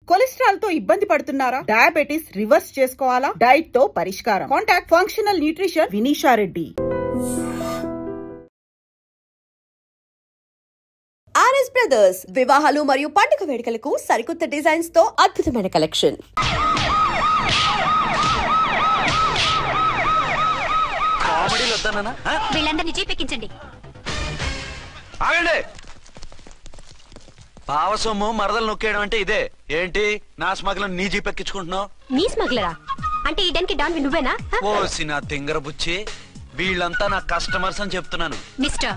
Cholesterol తో ఇబ్బంది పడుతున్నారా? డయాబెటిస్ రివర్స్ చేసుకోవాలా? డైట్ తో పరిష్కారం. Contact functional nutrition Vinisha Reddy. RS Brothers వివాహాలు మరియు పండుగ వేడుకలకు సరికొత్త డిజైన్స్ తో అద్భుతమైన కలెక్షన్. వీళ్ళందరినీ జీపెక్కించండి. పావసొమ్ము మరదలు నొక్కేయడం అంటే ఇదే ఏంటి? నా స్మగ్లర్ నీ జీపెక్కించుకుంటున్నావు? నీ స్మగ్లరా అంటే ఈ డెన్కి డాన్ నువ్వేనా? ఓసి నా తింగర బుచ్చి, వీళ్ళంతా నా కస్టమర్స్ అని చెప్తున్నాను. మిస్టర్,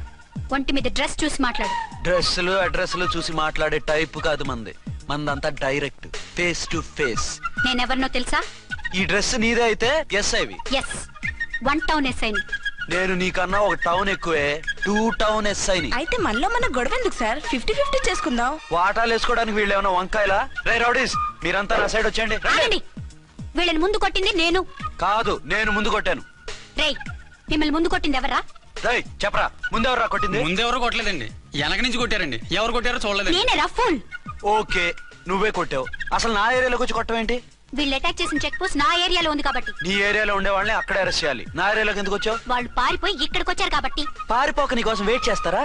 ఒంటి మీద డ్రెస్ చూసి మాట్లాడు. డ్రెస్సులు అడ్రస్లు చూసి మాట్లాడే టైప్ కాదు మంది. మందంతా డైరెక్ట్ ఫేస్ టు ఫేస్. నేనెవరినో తెలుసా? ఈ డ్రెస్ నీదే అయితే ఎస్ఐవి. ఎస్, 1 టౌన్ ఎస్ఐని. నేను నీకన్నా ఒక టౌన్ ఎక్కువే, 2 టౌన్ ఎస్ఐని. అయితే మనలో మన గొడవ ఎందుకు సార్? 50-50 చేసుకుందాం. వాటాలు వేసుకోవడానికి వీళ్ళు ఏమైనా వంకాయలా? రే రౌడీస్, మీరంతా నా సైడ్ వచ్చేయండి. వీళ్ళని ముందు కొట్టింది నేను కాదు, నేను ముందు కొట్టాను. రేయ్, మిమ్మల్ని ముందు కొట్టింది ఎవరా? రేయ్ చెప్పరా, ముందెవరా కొట్టింది? ముందెవరు కొట్టలేదండి, వెనక నుంచి కొట్టారండి. ఎవరు కొట్టారో చూడలేదు. నేనే రఫూల్. ఓకే, నువ్వే కొట్టావు. అసలు నా ఏరియాలోకి వచ్చి కొట్టవేంటి? వీళ్ళు అటాక్ చేసిన చెక్ పోస్ట్ నా ఏరియాలో ఉంది కాబట్టి. నీ ఏరియాలో ఉండే వాళ్ళని అక్కడే అరెస్ట్ చేయాలి. నా ఏరియాలోకి ఎందుకు వచ్చావు? వాళ్ళు పారిపోయి ఇక్కడికి వచ్చారు కాబట్టి. పారిపోక నీ కోసం వెయిట్ చేస్తారా?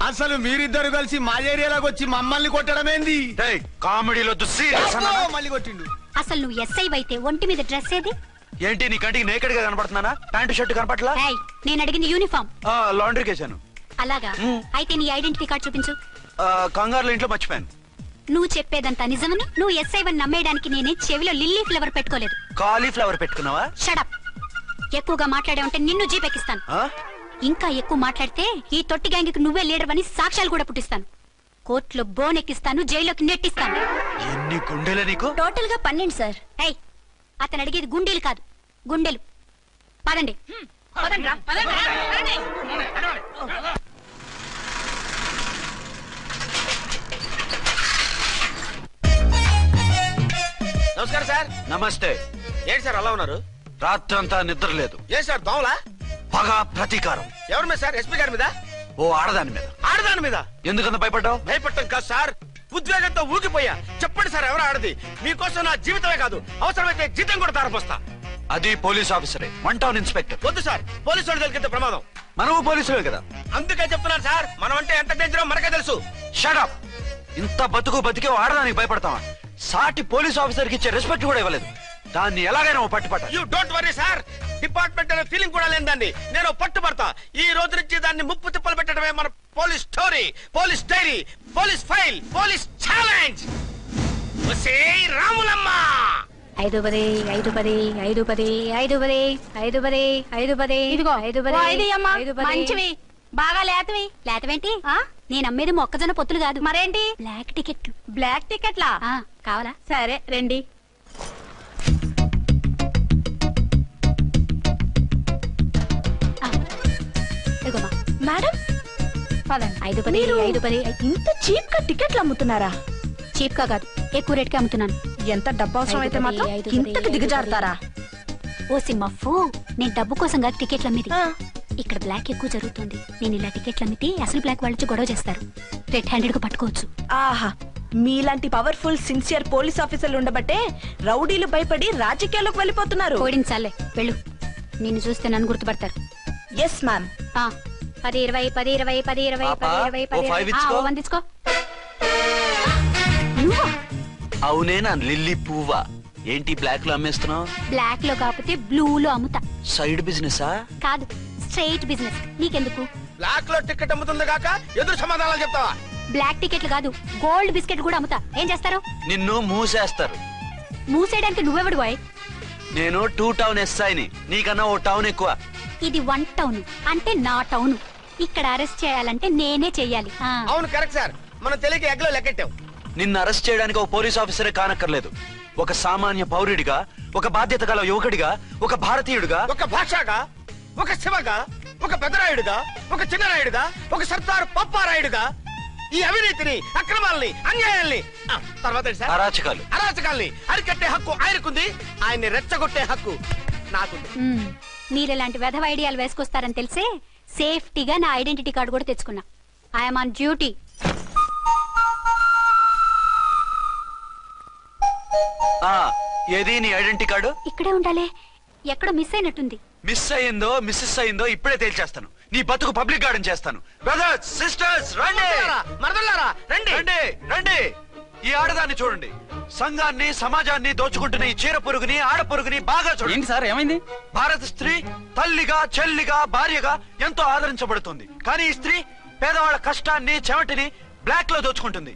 అసలు మీరిద్దరు కలిసి మా ఏరియాలోకి వచ్చి మమ్మల్ని కొట్టడమేంది? కామెడీలో మళ్ళీ కొట్టిండు. అసలు నువ్వు ఎస్ఐ అయితే ఒంటి మీద డ్రెస్ ఏది? ఏంటి నీ కంటికి నేకెడ్ గా కనపడుతున్నానా? Pant shirt కనపట్లా? నేను అడిగింది యూనిఫామ్. లాండ్రీకి వేసాను. అలాగా? అయితే నీ ఐడెంటిటీ కార్డ్ చూపించు. కంగారులో ఇంట్లో మర్చిపోయాను. నువ్వు చెప్పేదంతా నిజమని నువ్వు ఎస్ఐ వన్ నమ్మేయడానికి నేనే చెవిలో లిల్లీ ఫ్లవర్ పెట్టుకోలేదు. కాలీఫ్లవర్ పెట్టుకున్నావా? షడప్. ఎక్కువగా మాట్లాడే ఉంటే నిన్ను జీపెక్కిస్తాను. ఇంకా ఎక్కువ మాట్లాడితే ఈ తొట్టి గ్యాంగ్ కి నువ్వే లీడర్ అని సాక్ష్యాలు కూడా పుట్టిస్తాను. కోర్టులో బోన్ ఎక్కిస్తాను, జైల్లోకి నెట్టిస్తాను. ఎన్ని గుండెలు నీకు? టోటల్ గా 12 సార్. అతను అడిగేది గుండెలు కాదు, గుండెలు. పదండి. నమస్కారం సార్. నమస్తే. ఏంటి సార్ అలా ఉన్నారు? రాత్రంతా నిద్ర లేదు. ఏ సార్ దోమలా? పగ ప్రతీకారం. ఎవరి మీద సార్? ఎస్పీ గారి మీద? ఓ ఆడదాని మీద. ఆడదాని మీద ఎందుకంత భయపడ్డావు? భయపడటం కాదు సార్, ఉద్వేగంతో ఊగిపోయా. చెప్పండి సార్, ఎవరు ఆడది? మీకోసం నా జీవితమే కాదు, అవసరమైతే జీతం కూడా తారపోస్తా. అది పోలీస్ ఆఫీసరే, 1 టౌన్ ఇన్స్పెక్టర్. వద్దు సార్, పోలీసు వాడు తెలికితే ప్రమాదం. మనము పోలీసులే కదా. అందుకే చెప్తున్నాను సార్, మనం అంటే ఎంత డేంజరో మనకే తెలుసు. షటప్. ఇంత బతికే ఆడదానికి భయపడతావా? సాటి పోలీస్ ఆఫీసర్ కి ఇచ్చే రెస్పెక్ట్ కూడా ఇవ్వలేదు. దాన్ని ఎలాగైనా పట్టుపట్ట. You don't worry sir, department అనే ఫీలింగ్ కూడా లేని దాన్ని నేను పట్టుపడతా. ఈ రోజు నుంచి దాన్ని ముప్పు తిప్పలు పెట్టడమే మన police story, police diary, police file, police challenge. Ramulamma 5-10 5-10 5-10 5-10 5-10 5-10 ఇదిగో 5-10 మంచివి బాగా లేతవి. లేతవేంటి? నేను అమ్మేది మొక్కజొన్న పొత్తులు కాదు. మరేంటి? బ్లాక్ టికెట్లు. బ్లాక్ టికెట్లా? కావాలా? సరే రండి. మేడం పదండి. 5-10 5-10. ఇంత చీప్ గా టికెట్లు అమ్ముతున్నారా? చీప్ గా కాదు, ఎక్కువ రేట్ కి అమ్ముతున్నాను. ఎంత డబ్బు అవసరం అయితే మాత్రం ఇంతకు దిగజారుతారా? ఓ సిమ్మఫు, నేను డబ్బు కోసం కాదు టికెట్లు అమ్మేది. ఇక్కడ బ్లాక్ ఎక్కువ జరుగుతుంది. నేను ఇలా టికెట్లు అమ్మితే అసలు బ్లాక్ వాళ్ళు గొడవ చేస్తారు. రెడ్ హ్యాండెడ్ గా పట్టుకోవచ్చు. ఆహా, మీలాంటి పవర్ఫుల్ సిన్సియర్ పోలీస్ ఆఫీసర్లు ఉండబట్టే రౌడీలు భయపడి రాజకీయాల్లోకి వెళ్ళిపోతున్నారు. ఓడించాలే, వెళ్ళు. నిన్ను చూస్తే నన్ను గుర్తుపడతారు. Yes ma'am. 10-20 10-20 10-20 10-20 10-20 అవునే నా లిల్లీ పువ్వా? ఏంటి బ్లాక్ లో అమ్మేస్తున్నావు? బ్లాక్ లో కాకపోతే బ్లూ లో అమ్ముతా. సైడ్ బిజినెస్ కాదు, స్ట్రైట్ బిజినెస్. నీకెందుకు? బ్లాక్ లో టికెట్ అమ్ముతుంది కాక ఎదురు సమాధానాలు చెప్తావా? బ్లాక్ టికెట్లు కాదు, గోల్డ్ బిస్కెట్ కూడా అమ్ముతా. ఏం చేస్తారు? నిన్ను మూసేస్తారు. మూసేయడానికి నువ్వెవడు బాయ్? నేను 2 టౌన్ ఎస్ఐని, నీకన్నా ఓ టౌన్ ఎక్కువ. ఇది 1 టౌన్ అంటే నా టౌన్. ఇక్కడ అరెస్ట్ చేయాలంటే నేనే చెయ్యాలి. అవును కరెక్ట్ సార్, మనం తెలియక ఎగ్లో లెక్కెట్టాం. నిన్ను అరెస్ట్ చేయడానికి ఒక పోలీస్ ఆఫీసరే కానక్కర్లేదు. ఒక సామాన్య పౌరుడిగా, ఒక బాధ్యత గల యువకుడిగా, ఒక భారతీయుడిగా, ఒక భాషగా, ఒక శివగా, ఒక పెద్దరాయుడుగా, ఒక చిన్నరాయుడుగా, ఒక సర్దార్ పప్పారాయుడుగా ఈ అవినీతిని, అక్రమాలని, అన్యాయాల్ని, తర్వాత అరాచకాల్ని అరికట్టే హక్కు ఆయనకుంది. ఆయన్ని రెచ్చగొట్టే హక్కు నాకుంది. మీరెలాంటి వెధవ ఐడియాలు వేసుకొస్తారని తెలిసే సేఫ్టీగా నా ఐడెంటిటీ కార్డు కూడా తెచ్చుకున్నా. I'm on duty. ఏది నీ ఐడెంటిటీ కార్డు? ఇక్కడే ఉండాలి. ఎక్కడ మిస్ అయినట్టుంది. మిస్ అయిందో మిస్సెస్ అయిందో ఇప్పుడే తేల్చేస్తాను. నీ బతుకు పబ్లిక్ గార్డెన్ చేస్తాను. బ్రదర్స్ సిస్టర్స్ రండి, మరదలారా రండి రండి రండి. ఈ ఆడదాన్ని చూడండి. సంఘాన్ని సమాజాన్ని దోచుకుంటున్న ఈ చీర పురుగుని ఆడ పురుగుని బాగా చూడండి. సార్ ఏమైంది? భారత స్త్రీ తల్లిగా చెల్లిగా భార్యగా ఎంతో ఆదరించబడుతుంది. కానీ ఈ స్త్రీ పేదవాళ్ళ కష్టాన్ని చెమటిని బ్లాక్ లో దోచుకుంటుంది.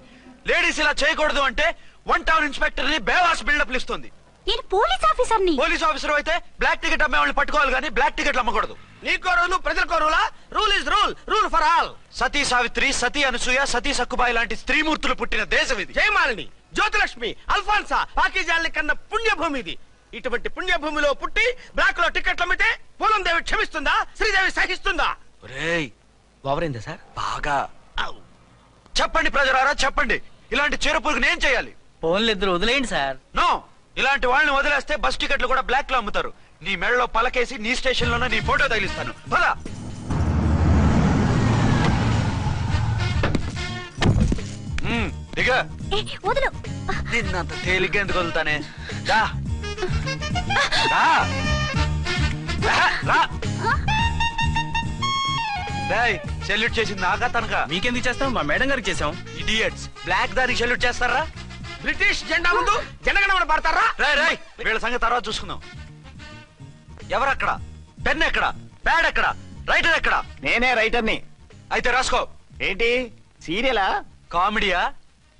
లేడీస్ ఇలా చేయకూడదు అంటే 1 టౌన్ ఇన్స్పెక్టర్ ని బేవాస్ బిల్డప్ ఇస్తుంది. నేను పోలీస్ ఆఫీసర్ని. పోలీస్ ఆఫీసర్ అయితే బ్లాక్ టికెట్ అమ్మే వాళ్ళని పట్టుకోవాలి కానీ బ్లాక్ టికెట్లు అమ్మకూడదు. నీకో రూలు ప్రజలకో రూలా? Rule is rule, rule for all. Sati Savitri, Sati Anasuya, Sati Sakkubai లాంటి స్త్రీమూర్తులు పుట్టిన దేశం ఇది. జయమాలిని, జ్యోతిలక్ష్మి, అల్ఫాన్సా, పాకిజాల్ని కన్న పుణ్యభూమి ఇది. ఇటువంటి పుణ్యభూమిలో పుట్టి బ్లాక్ లో టికెట్లు అమ్మితే పూలం దేవి క్షమిస్తుందా? శ్రీదేవి సహిస్తుందా? ఓవరైందా సార్? బాగా చెప్పండి ప్రజలారా, చెప్పండి. ఇలాంటి చీర పురుగు నేను చేయాలి? ఫోన్లు ఇద్దరు వదిలేయండి సార్. నో, ఇలాంటి వాళ్ళని వదిలేస్తే బస్ టికెట్లు కూడా బ్లాక్ లో అమ్ముతారు. నీ మెడలో పలకేసి నీ స్టేషన్ లోనే నీ ఫోటో తగిలిస్తాను. పద. దిగా. వదులు. నిన్నంత తేలిగ్గా ఎందుకు వదులుతానే? సెల్యూట్ చేసింది నాకా తనకా? మీకెందుకు చేస్తాం? మా మేడం గారికి చేసాం. ఇడియట్స్, బ్లాక్ దానికి సెల్యూట్ చేస్తారా? బ్రిటిష్ జెండా ముందు జనగణమన పడతారా? రాయ్ వీళ్ళ సంగతి తర్వాత చూసుకుందాం. ఎవరక్కడ? పెన్ ఎక్కడ? ప్యాడ్ ఎక్కడ? రైటర్ ఎక్కడ? నేనే రైటర్ని. అయితే రాసుకో. ఏంటి సీరియలా? కామెడీయా?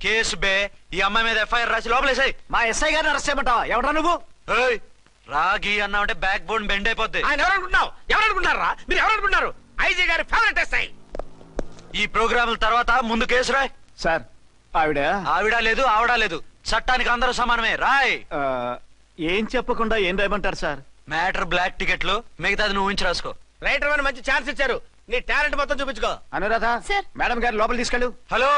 కేసు బే. ఈ అమ్మాయి మీద ఎఫ్ఐఆర్ రాసి లోపలేసాయి. మా ఎస్ఐ గారిని అరెస్ట్ చేయమంటావా? ఎవరా నువ్వు? రాగి అన్నావంటే బ్యాక్ బోన్ బెండ్ అయిపోద్ది. ఆయన ఎవరనుకుంటున్నావు? ఎవరనుకుంటున్నారా మీరు? ఎవరనుకుంటున్నారు? ఐజీ గారి ఫేవరెట్ ఎస్ఐ. ఈ ప్రోగ్రాముల తర్వాత ముందు కేసు రాయ్. సార్ ఆవిడ లేదు ఆవిడ లేదు, చట్టానికి అందరూ సమానమే. రాయ్. ఏం చెప్పకుండా ఏం రాయమంటారు సార్? మ్యాటర్ బ్లాక్ టికెట్లు, మిగతాది నువ్వు ఉంచి రాసుకో. రైటర్ అని మంచి ఛాన్స్ ఇచ్చారు. నీ టాలెంట్ మొత్తం చూపించుకో. అనురాధ సార్. మేడం గారు లోపల తీసుకెళ్ళు. హలో,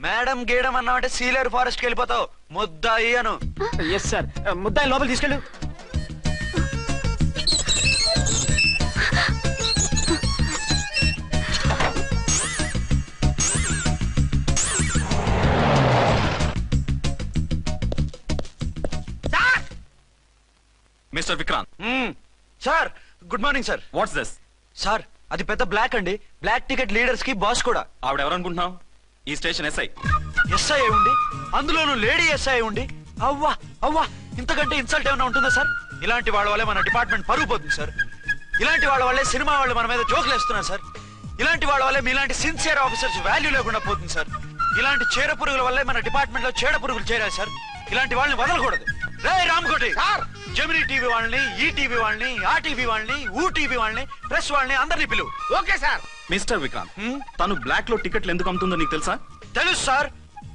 మేడం గీయడం అన్నావంటే సీలేరు ఫారెస్ట్ కి వెళ్ళిపోతావు. ముద్దాయి అను. Yes sir. ముద్దాయి లోపల తీసుకెళ్ళు. Mister Vikrant. Sir good morning sir. What's this? Sir అది పెద్ద బ్లాక్ అండి. బ్లాక్ టికెట్ లీడర్స్ కి బాస్ కూడా. ఆవిడ ఎవరనుకుంటున్నావు? ఈ స్టేషన్ ఎస్ఐ. ఎస్ఐ ఉండి, అందులోనూ లేడీ ఎస్ఐ ఉండి, అవ్వా అవ్వా, ఇంతకంటే ఇన్సల్ట్ ఏమైనా ఉంటుందా సార్? ఇలాంటి వాళ్ళ వల్లే మన డిపార్ట్మెంట్ పరుగు పోతుంది సార్. ఇలాంటి వాళ్ళ వల్లే సినిమా వాళ్ళు మన మీద జోకులు వేస్తున్నారు సార్. ఇలాంటి వాళ్ళ వల్లే మీలాంటి సిన్సియర్ ఆఫీసర్స్ వాల్యూ లేకుండా పోతుంది సార్. ఇలాంటి చీడ పురుగుల వల్లే మన డిపార్ట్మెంట్ లో చీడ పురుగులు చేరాయి సార్. ఇలాంటి వాళ్ళని వదలకూడదు. రే రామ్కోటి సార్, జెమినీ టీవీ వాళ్ళని, ఈ టీవీ వాళ్ళని, ఆ టీవీ వాళ్ళని, ఊ టీవీ వాళ్ళని, ప్రెస్ వాళ్ళని అందరినీ పిలువు. Okay sir. మిస్టర్ విక్రాంత్, తను బ్లాక్ లో టికెట్లు ఎందుకు అమ్ముతుందో నీకు తెలుసా? తెలుసు సార్.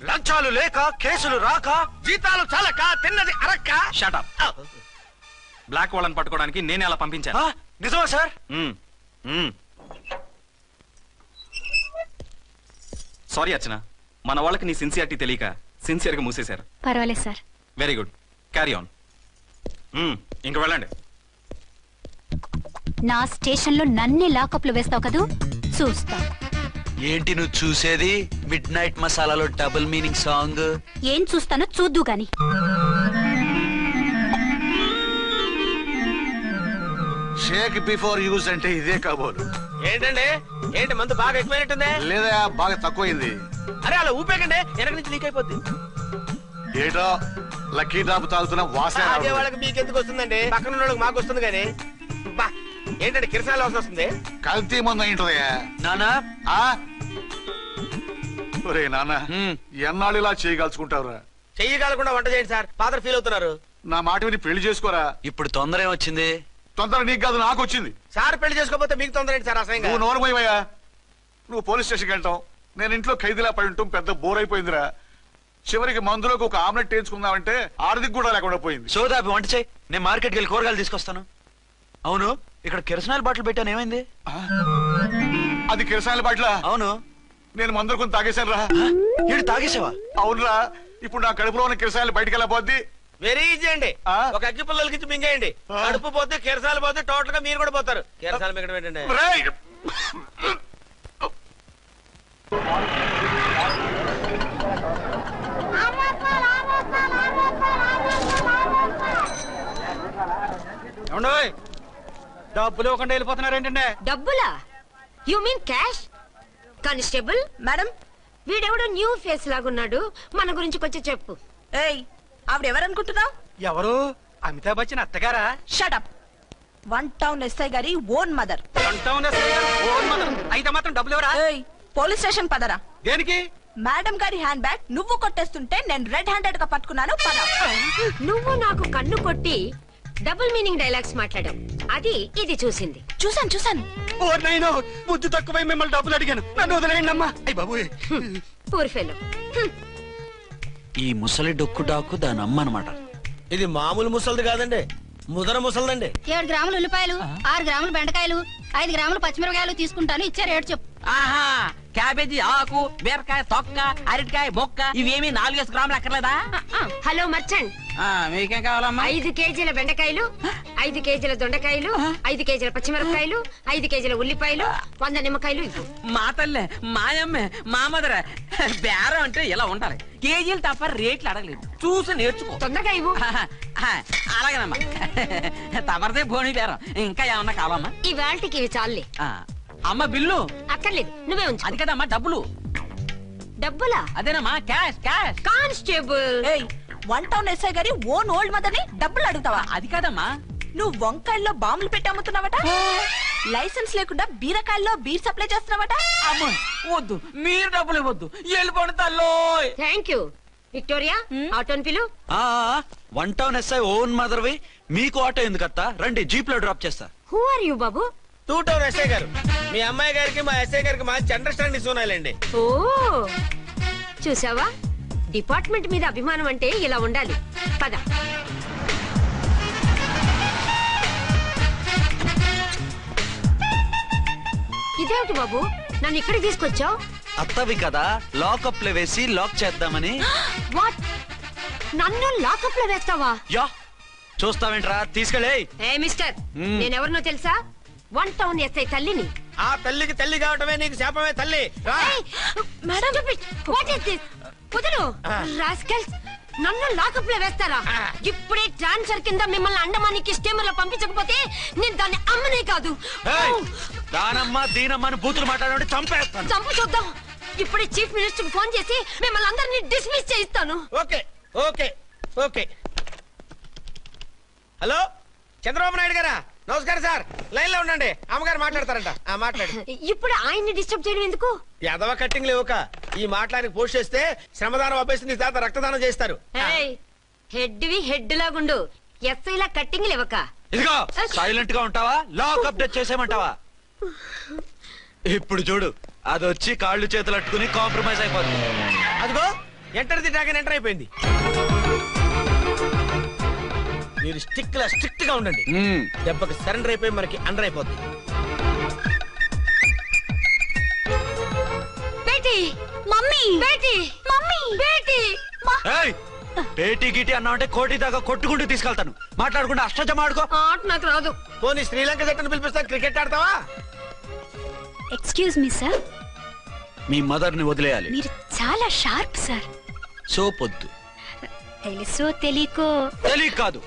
లంచాలు లేక, కేసులు రాక, జీతాలు చాలక, తిన్నది అరక్క. Shut up. బ్లాక్ వాళ్ళని పట్టుకోవడానికి నేనే అలా పంపించాను. నిజమా సార్? సారీ అర్చన, మన వాళ్ళకి నీ సిన్సియారిటీ తెలియక సిన్సియర్ గా మూసేశారు. పర్వాలేదు sir. Very good, carry on. ఇంక వెళ్ళండి. నా స్టేషన్ లో నన్నే లాకప్ లో వేస్తావు కదూ, చూస్తా. ఏంటి నువ్వు చూసేది? మిడ్ నైట్ మసాలాలో డబుల్ మీనింగ్ సాంగ్. ఏం చూస్తానో చూద్దు గాని. షేక్ బిఫోర్ యూజ్ అంటే ఇదే కాబోలు. ఏంటండి, ఏంటి మందు బాగా ఎక్కువైనట్టుంది? లేదా బాగా తక్కువైంది. అరే అలా ఊపేకండి, వెనక నుంచి లీక్ అయిపోద్ది. ఏటో లక్కీ డ్రాప్ తాగుతున్న వాసన. అదే వాళ్ళకి మీకెందుకు వస్తుందండి? పక్కన ఉన్న వాళ్ళకి మాకు వస్తుంది కానీ. ఏంటంటే కిరసనాల వాసన వస్తుంది. కల్తీ మందు అయింటదయ్యా. నానా ఒరే నాన్న, ఎన్నాళ్ళు ఇలా చేయగలుచుకుంటావురా? చెయ్యగలకుండా వంట చేయండి సార్, ఫాదర్ ఫీల్ అవుతున్నారు. నా మాట విని పెళ్లి చేసుకోరా. ఇప్పుడు తొందర ఏమొచ్చింది? తొందర నీకు కాదు, నాకు వచ్చింది. సార్ పెళ్లి చేసుకోకపోతే మీకు తొందర ఏంటి సార్? అసహ్యంగా. నువ్వు నోరు పోయివయ్యా. నువ్వు పోలీస్ స్టేషన్కి వెళ్తావు, నేను ఇంట్లో ఖైదీలా పడి ఉంటాం. పెద్ద బోర్ అయిపోయిందిరా. చివరికి మందులోకి ఒక ఆమ్లెట్ వేయించుకుందామంటే ఆర్థిక కూడా లేకుండా పోయింది. సోదాపి వంట చేయి, నేను మార్కెట్కి వెళ్ళి కూరగాయలు తీసుకొస్తాను. అవును, ఇక్కడ కిరసనాయిల్ బాటిల్ పెట్టాను, ఏమైంది? అది కిరసనాయిల్ బాటిల్? అవును. నేను మందులు కొని తాగేశాను రా. ఏడు తాగేసావా? అవునురా. ఇప్పుడు నా కడుపులో ఉన్న కిరసనాయిల్ బయటకు వెళ్ళబోద్ది. వెరీ ఈజీ అండి. ఒక అగ్గి పుల్లలకి మింగేయండి, కడుపు పోతే కిరసాలు పోతే టోటల్ గా మీరు కూడా పోతారు. కిరసాలు మింగడం ఏంటండి? డబ్బులు ఇవ్వకుండా వెళ్ళిపోతున్నారేంటండి? డబ్బులా? You mean cash? Constable madam వీడెవడో న్యూ ఫేస్ లాగున్నాడు, మన గురించి కొంచెం చెప్పు. ఏయ్ ఆవిడెవరనుకుంటున్నావు? ఎవరు? అమితాబ్ బచ్చన్ అత్తగారా? షటప్. 1 టౌన్ ఎస్ఐ గారి ఓన్ మదర్. అయితే మాత్రం డబ్బులు ఎవరా? ఏయ్ పోలీస్ స్టేషన్ పదరా. దేనికి? మేడం గారి హ్యాండ్ బ్యాగ్ నువ్వు కొట్టేస్తుంటే నేను రెడ్ హ్యాండెడ్ గా పట్టుకున్నాను. పద. నువ్వు నాకు కన్ను కొట్టి డబుల్ మీనింగ్ డైలాగ్స్ మాట్లాడావు, అది ఇది చూసింది. చూసాను. ఓ నైనో, బుద్ధి తక్కువై మిమ్మల్ని డబ్బులు అడిగాను, నన్ను వదిలేయండి అమ్మా. అయ్య బాబు, పూర్ ఫెలో. ఈ ముసలి డొక్కు డాకు దాని అమ్మ అనమాట. ఇది మామూలు ముసలిది కాదండి, ముదర ముసలిదండి. 7 గ్రాములు ఉల్లిపాయలు, 6 గ్రాములు బెండకాయలు, 5 గ్రాములు పచ్చిమిరపకాయలు తీసుకుంటాను. ఇచ్చే రేటు చెప్పు. ఆహా, క్యాబేజీ ఆకు, బీరకాయ తొక్క, అరటికాయ బొక్క, ఇవేమి 4 గ్రాములు అక్కర్లేదా? హలో మర్చండ్, మీకేం కావాలమ్మా? 5 కేజీల బెండకాయలు, 5 కేజీల దొండకాయలు, 5 కేజీల పచ్చిమిరపకాయలు, 5 కేజీల ఉల్లిపాయలు, 100 నిమ్మకాయలు ఇవ్వు. మా తల్లే, మాయమ్మే, మా మదర బేరం అంటే ఇలా ఉండాలి. కేజీలు తప్ప రేట్లు అడగలేదు, చూసి నేర్చుకో. తొందరగా ఇవ్వు. అలాగేనమ్మా. తమరిదే భోని బేరం. ఇంకా ఏమన్నా కావాలమ్మా? ఈ వేల్టికి ఇవి చాలులే. అమ్మ బిల్లు అక్కర్లేదు, నువ్వే ఉంచు. అది కదమ్మా డబ్బులు. డబ్బులా? అదేనమ్మా, క్యాష్ క్యాష్. కానిస్టేబుల్, ఏయ్ 1 టౌన్ ఎస్ఐ గారి ఓన్ ఓల్డ్ మదర్ ని డబ్బులు అడుగుతావా? అది కాదమ్మా. నువ్వు వంకాయల్లో బాంబులు పెట్టి అమ్ముతున్నావట, లైసెన్స్ లేకుండా బీరకాయల్లో బీర్ సప్లై చేస్తున్నావట. అమ్మో వద్దు, మీరు డబ్బులు ఇవ్వద్దు, వెళ్ళిపోండి తల్లో. Thank you. విక్టోరియా, ఆటోన్ పిలు. 1 టౌన్ ఎస్ఐ ఓన్ మదర్వి, మీకు ఆటో ఎందుకత్తా? రండి, జీప్ లో డ్రాప్ చేస్తా. హూ ఆర్ యూ బాబు? 2 టౌన్ ఎస్ఐ గారు, మీ అమ్మాయి గారికి మా ఎస్ఐ గారికి మంచి అండర్స్టాండింగ్ ఉన్నాయండి. ఓ చూసావా, డిపార్ట్మెంట్ మీద అభిమానం అంటే ఇలా ఉండాలి. పద. ఇదేమిటి బాబు, నన్ను ఇక్కడికి తీసుకొచ్చావు? అత్తవి కదా, లాకప్ లో వేసి లాక్ చేద్దామని. వాట్, నన్ను లాకప్ లో వేస్తావా? యా, చూస్తావేంట్రా, తీసుకెళ్ళే. ఏ మిస్టర్, నేనెవరినో తెలుసా? 1 టౌన్ ఎస్ఐ తల్లిని. ఆ తల్లికి తల్లి కావటమే నీకు శాపమే తల్లి. కుదరు రాస్కల్స్, నన్ను లాకప్ లో వేస్తారా? ఇప్పుడే ట్రాన్స్ఫర్ కింద మిమ్మల్ని అండమానికి స్టీమర్ లో పంపించకపోతే నేను దాన్ని అమ్మనే కాదు, దానమ్మ దీనమ్మని బూతులు మాట్లాడే చంపేస్తాను. చంపు చూద్దాం. ఇప్పుడే చీఫ్ మినిస్టర్ ఫోన్ చేసి మిమ్మల్ని అందరినీ డిస్మిస్ చేయిస్తాను. Okay okay okay. Hello Chandrababu Naidu గారా, నమస్కారం సార్. లైన్ లో ఉండండి, అమ్మగారు మాట్లాడతారంట. మాట్లాడు. ఇప్పుడు ఆయన్ని డిస్టర్బ్ చేయడం ఎందుకు? ఎదవ కట్టింగ్ లేవుక ఈ మాట్లాడికి పోస్ట్ చేస్తే శ్రమదానం అభ్యసి నీ తాత రక్తదానం చేస్తారు. హెడ్ వి హెడ్ లాగుండు, ఎస్ఐ లా కట్టింగ్ లేవక. ఇదిగో సైలెంట్ గా ఉంటావా, లాక్ అప్డేట్ చేసేమంటావా? ఇప్పుడు చూడు, అది వచ్చి కాళ్ళు చేతులు అట్టుకుని కాంప్రమైజ్ అయిపోతుంది. అదిగో ఎంటర్ ది డ్రాగన్ ఎంటర్ అయిపోయింది. మీరు స్ట్రిక్ట్ గా ఉండండి, దెబ్బకి సరెండర్ అయిపోయి మనకి అండర్ అయిపోద్ది. బేటీ, మమ్మీ, బేటీ, మమ్మీ, బేటీ. పేటీ గిటి అన్నావంటే కోటి దాకా కొట్టుకుంటూ తీసుకెళ్తాను. మాట్లాడకుండా అష్టజమ ఆడుకో. ఆట నాకు రాదు. పోనీ శ్రీలంక జట్టును పిలిపిస్తా, క్రికెట్ ఆడతావా? ఎక్స్క్యూజ్ మీ సార్, మీ మదర్ ని వదిలేయాలి. మీరు చాలా షార్ప్ సార్. సోపొద్దు. తెలుసో తెలియకో. తెలియక కాదు,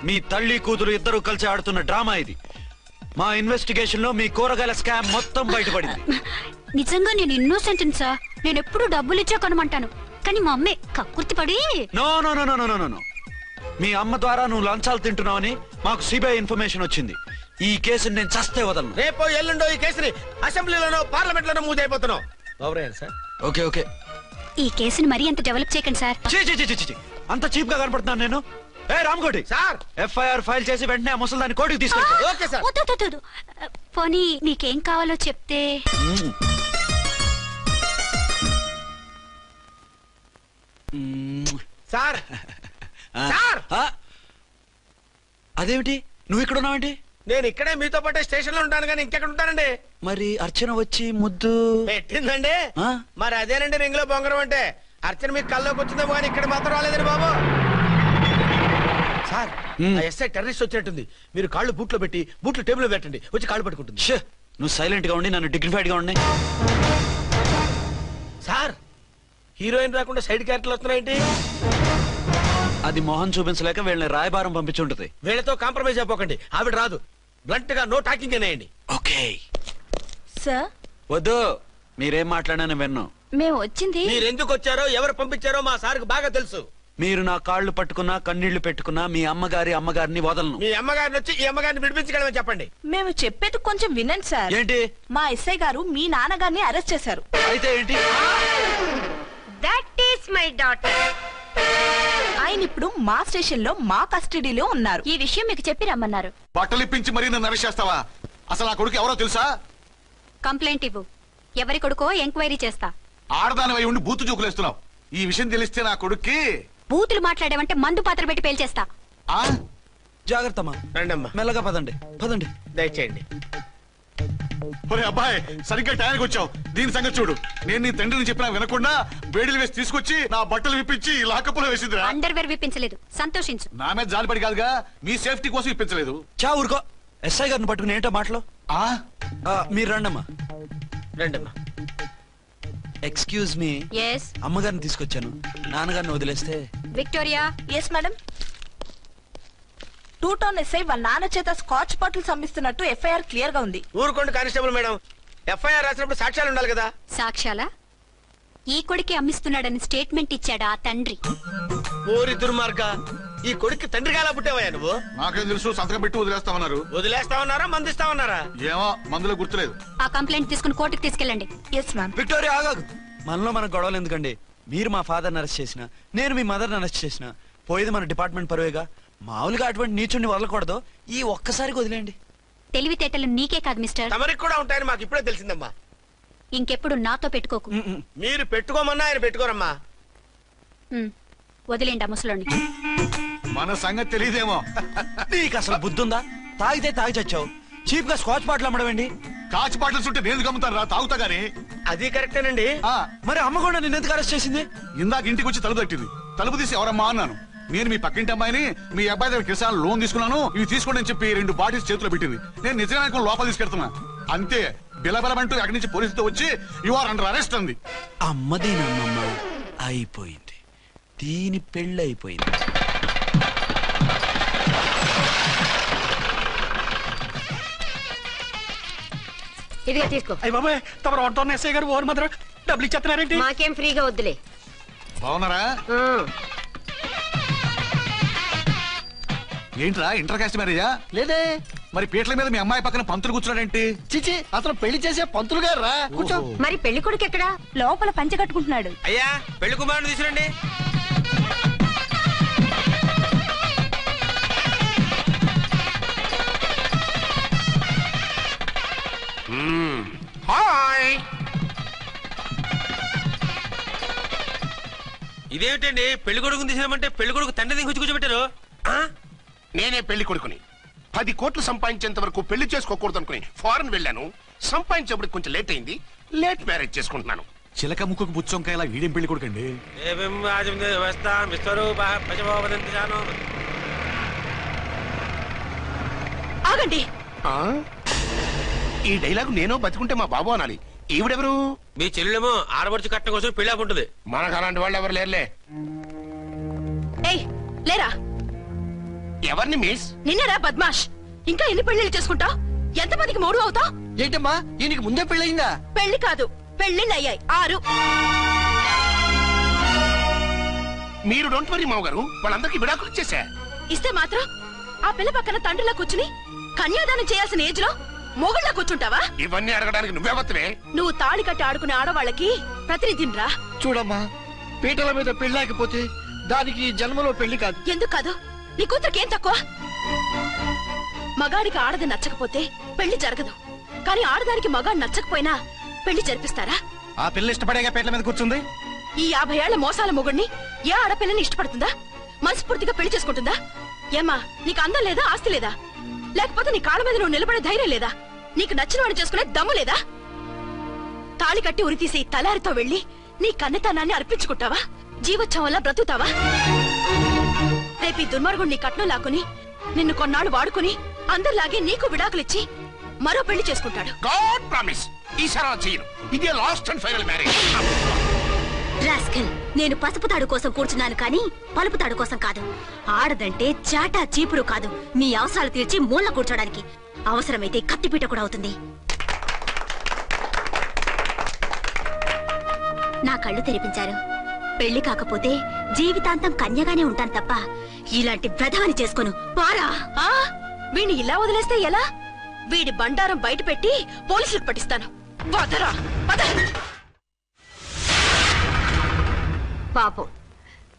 మీ తల్లి కూతురు ఇద్దరు కలిసి ఆడుతున్న డ్రామా ఇది. మా ఇన్వెస్టిగేషన్ లో మీ కూరగాయల స్కామ్ మొత్తం బయటపడింది. నిజంగా నేను ఇన్నోసెంట్ సార్, నేను ఎప్పుడు డబ్బులు ఇచ్చా కొనమంటాను, కానీ మా అమ్మే కక్కుర్తి పడి. No no no no no no. మీ అమ్మ ద్వారా నువ్వు లంచాలు తింటున్నావని మాకు సిబిఐ ఇన్ఫర్మేషన్ వచ్చింది. ఈ కేసుని నేను చస్తే వదలను. రేపో ఎల్లుండో ఈ కేసుని అసెంబ్లీలోనో పార్లమెంట్ లోనో మూవ్ అయిపోతున్నావు. Sir okay okay. ఈ కేసుని మరీ అంత డెవలప్ చేయకండి సార్. అంత చీప్ గా కనపడుతున్నాను నేను? ఏ రామ్కోటి సార్, ఎఫ్ఐఆర్ ఫైల్ చేసి వెంటనే ఆ ముసలిదాన్ని కోర్టుకి తీసుకెళ్ళి. Okay sir. పోనీ మీకేం కావాలో చెప్తే. సార్ సార్, అదేమిటి నువ్వు ఇక్కడ ఉన్నావేంటి? నేను ఇక్కడే మీతో పాటే స్టేషన్ లో ఉంటాను, కానీ ఇంకెక్కడ ఉంటానండి? మరి అర్చన వచ్చి ముద్దు పెట్టిందండి. మరి అదేనండి రింగ్ లో బొంగరం అంటే. అర్చన మీకు కల్లోకి వచ్చిందేమో కానీ ఇక్కడ మాత్రం రాలేదండి బాబు. సార్, ఎస్ఐ టెర్రరిస్ట్ వచ్చినట్టుంది. మీరు కాళ్ళు బూట్లో పెట్టి బూట్లు టేబుల్ లో పెట్టండి, వచ్చి కాళ్ళు పట్టుకుంటుంది. నువ్వు సైలెంట్ గా ఉండి నన్ను డిగ్నిఫైడ్ గా ఉండి. సార్, హీరోయిన్ రాకుండా సైడ్ క్యారెక్టర్లు వస్తున్నాయేంటి? అది మొహం చూపించలేక వీళ్ళని రాయబారం పంపించుంటది. వీళ్ళతో కాంప్రమైజ్ అయిపోకండి. ఆవిడ రాదు. బ్లంట్ గా నో టాకింగ్ అనేయండి. Okay sir. వద్దు, మీరేం మాట్లాడానని విన్ను. మేము వచ్చింది మీరెందుకు వచ్చారో ఎవరు పంపించారో మా సార్కు బాగా తెలుసు. మీరు నా కాళ్ళు పట్టుకున్నా కన్నీళ్లు పెట్టుకున్నా మీ అమ్మగారిని వదలను. మీ అమ్మగారిని వచ్చి ఈ అమ్మగారిని విడిపించగలమని చెప్పండి. మేము చెప్పేది కొంచెం వినండి సార్. ఏంటి? మా ఎస్ఐ గారు మీ నాన్నగారిని అరెస్ట్ చేశారు. అయితే ఏంటి? That is my daughter. ఆయన ఇప్పుడు మా స్టేషన్ లో మా కస్టడీలో ఉన్నారు. ఈ విషయం మీకు చెప్పి రమ్మన్నారు. బట్టలు ఇప్పించి మరీ నన్ను అరెస్ట్ చేస్తావా? అసలు ఆ కొడుకు ఎవరో తెలుసా? కంప్లైంట్ ఇవ్వు. ఎవరి కొడుకో ఎంక్వైరీ చేస్తా. ఆడదానివై ఉండి బూతు చూకులేస్తున్నావు. ఈ విషయం తెలిస్తే నా కొడుక్కి బూతులు మాట్లాడావంటే మందు పాత్ర పెట్టి పేల్చేస్తా. జాగ్రత్తమ్మా. రండమ్మా. మెల్లగా పదండి. దయచేయండి. ఒరే అబ్బాయి, సరిగ్గా టైంకి వచ్చావు. దీని సంగతి చూడు. నేను నీ తండ్రిని చెప్పినా వినకుండా వేడిలు వేసి తీసుకొచ్చి నా బట్టలు విప్పించి లాకప్పులో వేసిందిరా. అండర్వేర్ విప్పించలేదు, సంతోషించు. నా మీద జాలిపడి కాదుగా, మీ సేఫ్టీ కోసం ఇప్పించలేదు. చా ఊరుకో. ఎస్ఐ గారిని పట్టుకుని ఏంటో మాటలు. మీరు రండమ్మా. రండమ్మా. Excuse me. ఎస్. అమ్మగారిని తీసుకొచ్చాను. నాన్నగారిని వదిలేస్తే. Victoria. Yes madam. 2 town SI వాళ్ళ నాన్న చేత స్కాచ్ బాటిల్స్ అమ్మిస్తున్నట్టు ఎఫ్ఐఆర్ క్లియర్ గా ఉంది. ఊరుకోండి కానిస్టేబుల్ మేడం. ఎఫ్ఐఆర్ రాసినప్పుడు సాక్ష్యాలు ఉండాలి కదా. సాక్ష్యాలా? ఈ కొడుకే అమ్మిస్తున్నాడని స్టేట్మెంట్ ఇచ్చాడు ఆ తండ్రి. ఓరి దుర్మార్గ, ఈ కొడుక్కి తండ్రిగా ఎలా పుట్టావయ్యా నువ్వు? నాకేం తెలుసు, సంతకం పెట్టి వదిలేస్తామన్నారు. వదిలేస్తామన్నారా మందిస్తామన్నారా? ఏమో, మందులో గుర్తులేదు. ఆ కంప్లైంట్ తీసుకుని కోర్టుకు తీసుకెళ్ళండి. Yes ma'am. విక్టోరియా ఆగాగు. మనలో మన గొడవలు ఎందుకండి? మీరు మా ఫాదర్ని అరెస్ట్ చేసిన, నేను మీ మదర్ని అరెస్ట్ చేసిన, పోయేది మన డిపార్ట్మెంట్ పరువేగా. మామూలుగా అటువంటి నీచుని వదలకూడదు. ఈ ఒక్కసారికి వదిలేండి. తెలివితేటలు నీకే కాదు మిస్టర్, తమరికి కూడా ఉంటాయని మాకు ఇప్పుడే తెలిసిందమ్మా. ఇంకెప్పుడు నాతో పెట్టుకోకు. మీరు పెట్టుకోమన్నా ఆయన పెట్టుకోరమ్మా. వదిలేండి ఆ ముసలోని. మన సంగతి తెలియదేమో. నీకు అసలు బుద్ధుందా? తాగితే తాగి చచ్చావు. చీప్ గా స్కాచ్ బాటిల్ అమ్మడమేండి? కాచి బాటిల్స్ ఉంటే నేను గమ్ముతాను రా, తాగుతా గానీ. అది కరెక్టేనండి. మరి అమ్మ కూడా నిన్ను ఎందుకు అరెస్ట్ చేసింది? ఇందాక ఇంటికి వచ్చి తలుపు తట్టింది. తలుపు తీసి ఎవరమ్మా అన్నాను. నేను మీ పక్కింటి అమ్మాయిని, మీ అబ్బాయి దగ్గర కిసాన్ లోన్ తీసుకున్నాను, ఇవి తీసుకోండి అని చెప్పి 2 బాటిల్స్ చేతిలో పెట్టింది. నేను నిజంగా లోపల తీసుకెళ్తున్నా. అంతే, బిలబలమంటూ అక్కడి నుంచి పోలీసుతో వచ్చి యు ఆర్ అండర్ అరెస్ట్ అంది. అమ్మదేనమ్మమ్మ అయిపోయింది. దీని పెళ్ళి అయిపోయింది. ఇదిగా తీసుకో. అయ్య బాబాయ్, తమరు ఆటోన్ ఎస్ఐ గారు ఓవర్ మాత్రం డబ్బులు ఇచ్చేస్తున్నారేంటి? మాకేం ఫ్రీగా వద్దులే. బాగున్నారా? ఏంట్రా ఇంటర్ కాస్ట్ మ్యారేజా? లేదే. మరి పీటల మీద మీ అమ్మాయి పక్కన పంతులు కూర్చున్నాడేంటి? చిచి, అతను పెళ్లి చేసే పంతులు గారు రా. కూర్చో. మరి పెళ్లి కొడుకు ఎక్కడా? లోపల పంచె కట్టుకుంటున్నాడు. అయ్యా, పెళ్లి కుమారుని తీసుకురండి. హాయ్. ఇదేమిటండి, పెళ్లి కొడుకుని తీసామంటే పెళ్లి కొడుకు తండ్రి దిగి కూర్చోబెట్టారు. నేనే పెళ్లి కొడుకుని. 10 కోట్లు సంపాదించేంత వరకు పెళ్లి చేసుకోకూడదు అనుకుని ఫారెన్ వెళ్ళాను. సంపాదించేప్పుడు కొంచెం లేట్ అయింది. లేట్ మ్యారేజ్ చేసుకుంటున్నాను. చిలక ముక్కుకు బుచ్చొంకాయలా వీడేం పెళ్లి కొడుకండి? ఆగండి. ఈ డైలాగ్ నేను బతికుంటే మా బాబు అనాలి. ఈవిడెవరు? మీ చెల్లెమో ఆడబడుచు కట్టడం కోసం పెళ్లి ఆపుంటుంది. మనకు అలాంటి వాళ్ళు ఎవరు లేరులే. ఏయ్ లేరా. ఎవరిని మిస్? నిన్నరా బద్మాష్. ఇంకా ఎన్ని పెళ్లిళ్ళు చేసుకుంటావు? ఎంతమందికి మూడు అవుతావు? ఏంటమ్మా, ఈయనకి ముందే పెళ్ళయిందా? పెళ్లి కాదు, పెళ్లిళ్ళు అయ్యాయి 6. మీరు డోంట్ వరీ మావ గారు, వాళ్ళందరికీ విడాకులు ఇచ్చేసా. ఇస్తే మాత్రం ఆ పిల్ల పక్కన తండ్రిలా కూర్చుని కన్యాదానం చేయాల్సిన ఏజ్ లో మొగుళ్ళ కూర్చుంటావా? ఇవన్నీ అడగడానికి నువ్వెవత్తవే? నువ్వు తాళి కట్టి ఆడుకునే ఆడవాళ్ళకి ప్రతినిధిరా. చూడమ్మా, పీటల మీద పెళ్ళాకపోతే దానికి జన్మలో పెళ్లి కాదు. ఎందుకు కాదు? నీ కూతురికి ఏం తక్కువ? మగాడికి ఆడది నచ్చకపోతే పెళ్లి జరగదు. కానీ ఆడదానికి మగాడు నచ్చకపోయినా పెళ్లి జరిపిస్తారా? ఆ పిల్ల ఇష్టపడేగా పీటల మీద కూర్చుంది. ఈ 50 ఏళ్ల మోసాల మొగుడిని ఏ ఆడపిల్లని ఇష్టపడుతుందా? మనస్ఫూర్తిగా పెళ్లి చేసుకుంటుందా? ఏమ్మా, నీకు అందం లేదా, ఆస్తి లేదా? లేకపోతే నీ కాళ్ళ మీద నువ్వు నిలబడే ధైర్యం లేదా? నీకు నచ్చిన వాడు చేసుకునే దమ్ము లేదా? తాళి కట్టి ఉరితీసి తలారితో వెళ్లి నీ కన్నెతనాన్ని అర్పించుకుంటావా? జీవోత్సవంలా బ్రతుకుతావా? రేపు ఈ దుర్మార్గుడు నీ కట్నం లాక్కుని నిన్ను కొన్నాళ్ళు వాడుకుని అందరిలాగే నీకు విడాకులిచ్చి మరో పెళ్లి చేసుకుంటాడు. గాడ్ ప్రామిస్, ఈసారి చేయను. ఇదే last and final marriage. Rascal, నేను పసుపు తాడు కోసం కూర్చున్నాను కానీ పలుపు తాడు కోసం కాదు. ఆడదంటే చాటా చీపురు కాదు, నీ అవసరాలు తీర్చి మూల కూర్చోడానికి. అవసరమైతే కత్తిపీట కూడా అవుతుంది. నా కళ్ళు తెరిపించారు. పెళ్లి కాకపోతే జీవితాంతం కన్యగానే ఉంటాను తప్ప ఇలాంటి ప్రధాని చేసుకోను. పారా వీణ్ణి ఇలా వదిలేస్తే ఎలా? వీడి బండారం బయట పెట్టి పోలీసులకు పట్టిస్తాను. వదరా పాపం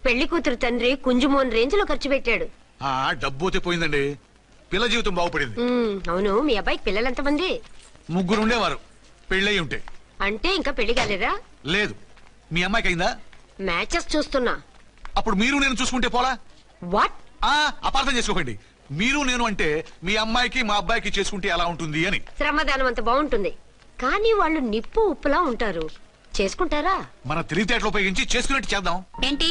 పెళ్లి కూతురు తండ్రి కుంజుమోన్ రేంజ్ లో ఖర్చు పెట్టాడు. డబ్బు పోయిందండి, పిల్ల జీవితం బాగుపడింది. అవును, మీ అబ్బాయికి పిల్లలు మంది? 3 ఉండేవారు, పెళ్ళయి ఉంటే. అంటే ఇంకా పెళ్లి కాలేదా? లేదు. మీ అమ్మాయికి అయిందా? మ్యాచెస్ చూస్తున్నా. అప్పుడు మీరు నేను చూసుకుంటే పోలా? వాట్? అపార్థం చేసుకోకండి. మీరు నేను అంటే మీ అమ్మాయికి మా అబ్బాయికి చేసుకుంటే ఎలా ఉంటుంది అని. శ్రమదానం అంత బాగుంటుంది, కానీ వాళ్ళు నిప్పు ఉప్పులా ఉంటారు. చేసుకుంటారా? మన తెలివితేటలు ఉపయోగించి చేసుకున్నట్టు చేద్దాం. ఏంటి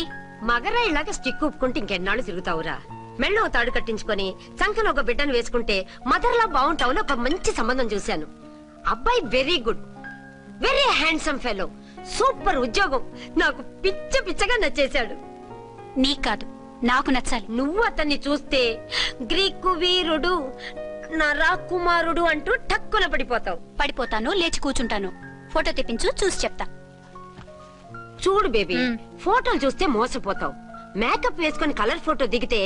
మగరా ఇలాగ స్టిక్ ఉప్పుకుంటే ఇంకెన్నాళ్ళు తిరుగుతావురా? మెళ్ళో తాడు కట్టించుకొని చంకలో ఒక బిడ్డను వేసుకుంటే మదర్లా బాగుంటావుని ఒక మంచి సంబంధం చూశాను. అబ్బాయి very good, very handsome fellow, super ఉద్యోగం. నాకు పిచ్చగా నచ్చేశాడు. నీకు కాదు, నాకు నచ్చాలి. నువ్వు అతన్ని చూస్తే గ్రీకు వీరుడు, నా రాకుమారుడు అంటూ టక్కున పడిపోతావు. పడిపోతాను, లేచి కూర్చుంటాను. ఫోటో తెప్పించు, చూసి చెప్తా. చూడు బేబీ, ఫోటోలు చూస్తే మోసపోతావు. మేకప్ వేసుకుని కలర్ ఫోటో దిగితే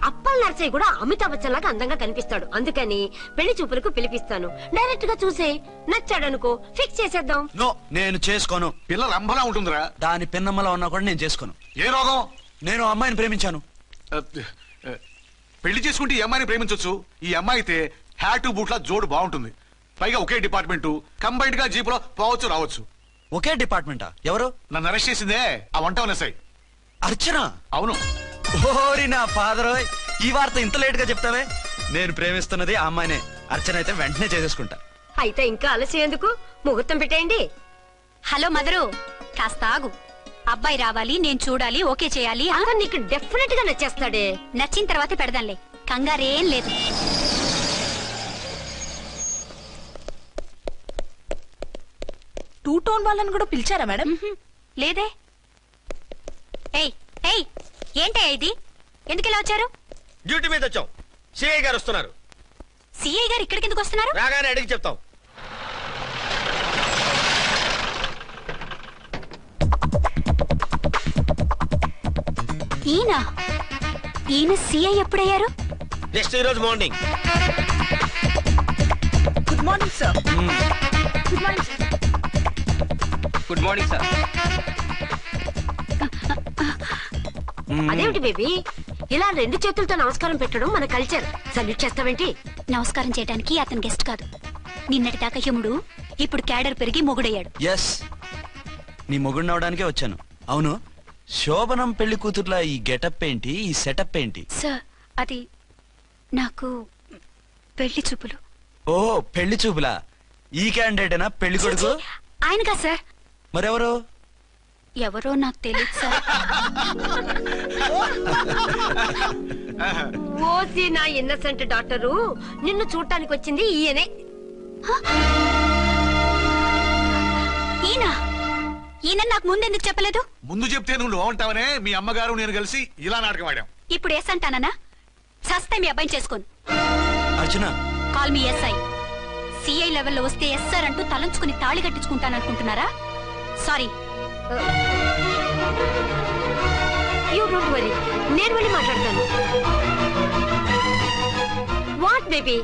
అప్పల్ నర్సయ్య కూడా అమితాబ్ బచ్చన్ లాగా అందంగా కనిపిస్తాడు. అందుకని పెళ్లి చూపులకు పిలిపిస్తాను. డైరెక్ట్ గా చూసే నచ్చాడనుకో ఫిక్స్ చేసేద్దాం. నో, నేను చేసుకోను. పిల్ల రంభలా ఉంటుందిరా. దాని పిన్నమ్మలా ఉన్నా కూడా నేను చేసుకోను. ఏ రోగం? నేను అమ్మాయిని ప్రేమించాను. పెళ్లి చేసుకుంటే ఈ అమ్మాయిని ప్రేమించొచ్చు. ఈ అమ్మాయి అయితే హ్యాటు బూట్ల జోడు బాగుంటుంది. పైగా ఒకే డిపార్ట్మెంట్, కంబైన్డ్ గా జీపులో పోవచ్చు రావచ్చు. ఒకే డిపార్ట్మెంటా? ఎవరు? నన్ను అరెస్ట్ చేసిందే ఆ వంటవనసాయి అర్చన. అవును. ఓరి నా ఫాదర్, ఈ వార్త ఇంత లేట్ గా చెప్తావే? నేను ప్రేమిస్తున్నది ఆ అమ్మాయినే. అర్చన అయితే వెంటనే చేసేసుకుంటా. అయితే ఇంకా ఆలస్యం ఎందుకు? ముహూర్తం పెట్టేయండి. హలో మదరు, కాస్త ఆగు. అబ్బాయి రావాలి, నేను చూడాలి, ఓకే చేయాలి. నీకు డెఫినెట్ గా నచ్చేస్తాడే. నచ్చిన తర్వాత పెడదాంలే, కంగారేం లేదు. టూ టోన్ వాళ్ళని కూడా పిలిచారా మేడం? లేదే. ఏయ్ ఏయ్, ఏంటయ్యా ఇది? ఎందుకు ఇలా వచ్చారు? డ్యూటీ మీద వచ్చాం. సిఐ గారు వస్తున్నారు. సిఐ గారు ఇక్కడికి ఎందుకు వస్తున్నారు? రాగానే అడిగి చెప్తాం. ఈయన సిఐ ఎప్పుడయ్యారు? జస్ట్ ఈ రోజు morning. Good morning sir. Good morning sir. Good morning sir. అదేమిటి బేబీ, ఇలా 2 చేతులతో నమస్కారం పెట్టడం మన కల్చర్. సల్యూట్ చేస్తావేంటి? నమస్కారం చేయడానికి అతను గెస్ట్ కాదు. నిన్నటి దాకా యముడు, ఇప్పుడు క్యాడర్ పెరిగి మొగుడయ్యాడు. ఎస్, నీ మొగుడిని అవడానికే వచ్చాను. అవును, శోభనం పెళ్లి కూతుర్లా ఈ గెటప్ ఏంటి, ఈ సెటప్ ఏంటి? సార్, అది నాకు పెళ్లి చూపులు. ఓ, పెళ్లి చూపులా? ఈ క్యాండిడేటేనా పెళ్లి కొడుకు? ఆయనగా సార్. మరెవరు? ఎవరో నాకు తెలియదు సార్. ఓసి నా ఇన్నసెంట్ డాక్టరు, నిన్ను చూడటానికి వచ్చింది ఈయనే. ఈయన నాకు ముందెందుకు చెప్పలేదు? ముందు చెప్తే నువ్వు బాగుంటావనే మీ అమ్మగారు నేను కలిసి ఇలా నాటకం ఆడాం. ఇప్పుడు ఎస్ అంటానా? సస్తే మీ అబ్బాయిని చేసుకోను. అర్చన, కాల్ మీ ఎస్ఐ. సిఐ లెవెల్లో వస్తే ఎస్ఆర్ అంటూ తలంచుకుని తాళి కట్టించుకుంటాననుకుంటున్నారా? సారీ. యూ డోంట్ వరీ, నేను వెళ్ళి మాట్లాడతాను. వాట్ బేబీ,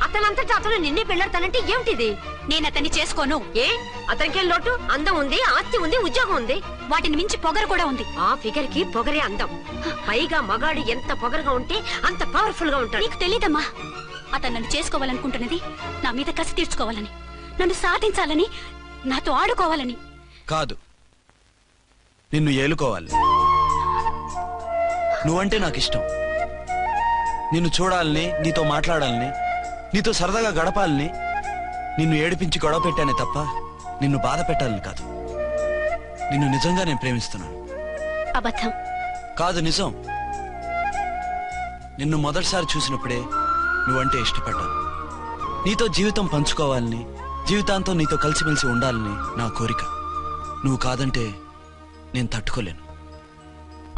అతనంతటా అతను నిన్నే పెళ్ళాడతానంటే ఏమిటిది? నేను అతన్ని చేసుకోను. ఏ, అతనికేం లోటు? అందం ఉంది, ఆస్తి ఉంది, ఉద్యోగం ఉంది. వాటిని మించి పొగరు కూడా ఉంది. ఆ ఫిగర్ కి పొగరే అందం. పైగా మగాడు ఎంత పొగరుగా ఉంటే అంత పవర్ఫుల్ గా ఉంటాడు. నీకు తెలీదమ్మా, అతను నన్ను చేసుకోవాలనుకుంటున్నది నా మీద కసి తీర్చుకోవాలని, నన్ను సాధించాలని, నాతో ఆడుకోవాలని కాదు, నిన్ను ఏలుకోవాలి. నువ్వంటే నాకు ఇష్టం. నిన్ను చూడాలని, నీతో మాట్లాడాలని, నీతో సరదాగా గడపాలని, నిన్ను ఏడిపించి గొడవ పెట్టానే తప్ప నిన్ను బాధ పెట్టాలని కాదు. నిన్ను నిజంగా నేను ప్రేమిస్తున్నాను. అబద్ధం కాదు, నిజం. నిన్ను మొదటిసారి చూసినప్పుడే నువ్వంటే ఇష్టపడ్డాను. నీతో జీవితం పంచుకోవాలని, జీవితాంతం నీతో కలిసిమెలిసి ఉండాలని నా కోరిక. నువ్వు కాదంటే నేను తట్టుకోలేను.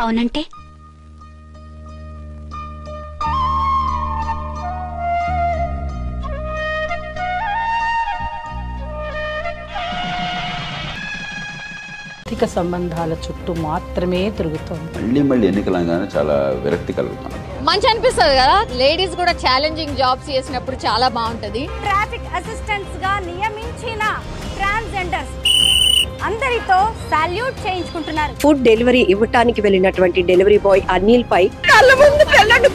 అవునంటే ఆర్థిక సంబంధాల చుట్టూ మాత్రమే తిరుగుతోంది. మళ్ళీ ఎన్నికలంగానే చాలా విరక్తి కలుగుతాను. మంచి అనిపిస్తుంది కదా, లేడీస్ కూడా ఛాలెంజింగ్ జాబ్స్ చేసినప్పుడు చాలా బాగుంటది. ట్రాఫిక్ అసిస్టెంట్స్ గా నియమించిన ట్రాన్స్జెండర్స్ అందరితో సాల్యూట్ చేయించుకుంటున్నారు. ఫుడ్ డెలివరీ ఇవ్వటానికి వెళ్ళినటువంటి డెలివరీ బాయ్ అనిల్ పై కళ్ళ ముందు పెళ్ళండి